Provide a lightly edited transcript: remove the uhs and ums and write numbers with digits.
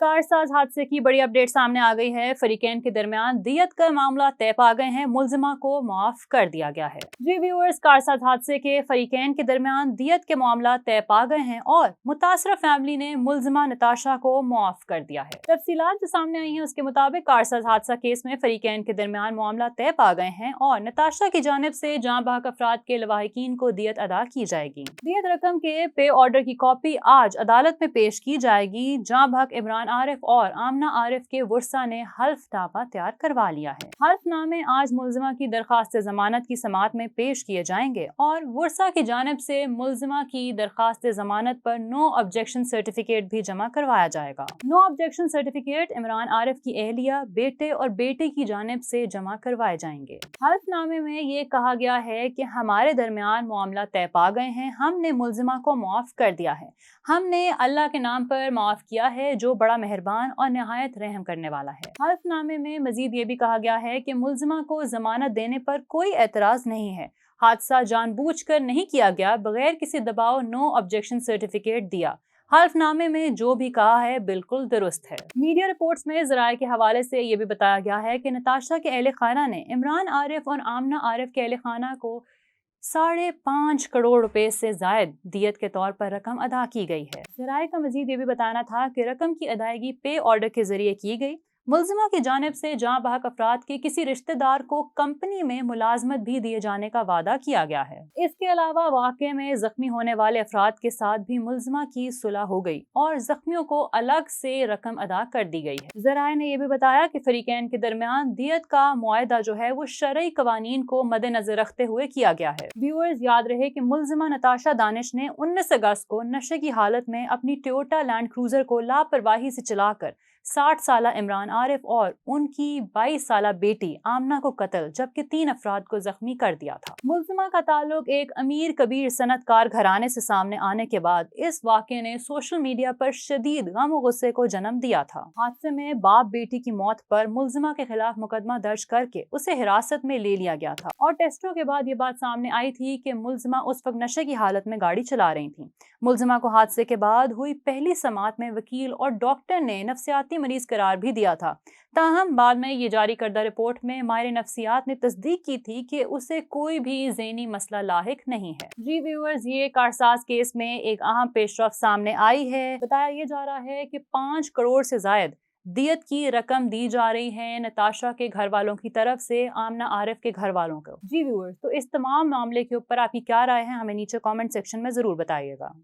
कारसाज हादसे की बड़ी अपडेट सामने आ गई है। फरीकैन के दरमियान दियत का मामला तय पा गए हैं, मुलजिमा को माफ कर दिया गया है। जी व्यूअर्स, कारसाज हादसे के फरीकैन के दरमियान दियत के मामला तय पा गए हैं और मुतासरा फैमिली ने मुलजिमा नताशा को माफ कर दिया है। तफसीलात जो सामने आई हैं उसके मुताबिक कारसाज हादसा केस में फरीकैन के दरमियान मामला तय पा गए हैं और नताशा की जानिब से जाँ बहक अफराद के लवाहिकीन को दियत अदा की जाएगी। दियत रकम के पे ऑर्डर की कॉपी आज अदालत में पेश की जाएगी। जाँ बहक इमरान आरिफ और आमना आरिफ के वर्सा ने हल्फनामा तैयार करवा लिया है। हल्फनामे आज मुलजिमा की दरखास्त जमानत की समाअत में पेश किए जाएंगे और वर्सा की जानिब से मुलजिमा की दरखास्त जमानत पर नो ऑब्जेक्शन सर्टिफिकेट भी जमा करवाया जाएगा। No objection certificate Imran Arif की अहलिया, बेटे और बेटे की जानिब से जमा करवाए जाएंगे। हल्फनामे में ये कहा गया है कि हमारे दरमियान मामला तय पा गए हैं, हमने मुलजिमा को माफ कर दिया है, हमने अल्लाह के नाम पर माफ किया है जो बड़ा मेहरबान और निहायत रहम करने वाला है। हल्फनामे में मजीद ये भी कहा गया है कि मुलजिमा को जमानत देने पर कोई एतराज नहीं है, हादसा जानबूझकर नहीं किया गया, बगैर किसी दबाव नो ऑब्जेक्शन सर्टिफिकेट दिया। हल्फनामे में जो भी कहा है बिल्कुल दुरुस्त है। मीडिया रिपोर्ट्स में ज़राए के हवाले से ये भी बताया गया है कि नताशा के अहले खाना ने इमरान आरिफ और आमना आरिफ के अहले खाना को 5.5 करोड़ रुपए से जायद दियत के तौर पर रकम अदा की गई है। ज़राए का मजीद ये भी बताना था कि रकम की अदायगी पे ऑर्डर के जरिए की गई। मुलजिमा की जानिब से जाँ बहक अफराद के किसी रिश्तेदार को कंपनी में मुलाजमत भी दिए जाने का वादा किया गया है। इसके अलावा वाक़े में जख्मी होने वाले अफराद के साथ भी मुलजिमा की सुलह हो गई और जख्मियों को अलग से रकम अदा कर दी गई है। ज़राए ने यह भी बताया कि फरीकैन के दरमियान दियत का मुआहदा जो है वो शरई कवानीन को मद्देनजर रखते हुए किया गया है। व्यूअर्स, याद रहे कि मुलजिमा नताशा दानिश ने 19 अगस्त को नशे की हालत में अपनी टोयोटा लैंड क्रूजर को लापरवाही से चलाकर 60 साला इमरान आरिफ और उनकी 22 साला बेटी आमना को कत्ल जबकि 3 अफराद को जख्मी कर दिया था। मुलजिमा का ताल्लुक एक अमीर कबीर सनतकार घराने से सामने आने के बाद इस वाक़े ने सोशल मीडिया पर शदीद गम और गुस्से को जन्म दिया था। हादसे में बाप बेटी की मौत पर मुलजिमा के खिलाफ मुकदमा दर्ज करके उसे हिरासत में ले लिया गया था और टेस्टों के बाद ये बात सामने आई थी कि मुलजिमा उस वक्त नशे की हालत में गाड़ी चला रही थी। मुलजिमा को हादसे के बाद हुई पहली समाअत में वकील और डॉक्टर ने नफ्सियाती मरीज करार भी दिया था। ताहम बाद में ये जारी करदा रिपोर्ट में माहिर नफ्सियात ने तस्दीक की थी कि उसे कोई भी ज़हनी मसला लाहिक नहीं है। जी व्यूअर्स, ये कारसाज केस में एक अहम पेशरफ सामने आई है। बताया ये जा रहा है कि 5 करोड़ से जायद दियत की रकम दी जा रही है नताशा के घर वालों की तरफ से आमना आरिफ के घर वालों को। जी व्यूअर्स, तो इस तमाम मामले के ऊपर आपकी क्या राय है, हमें नीचे कमेंट सेक्शन में ज़रूर बताइएगा।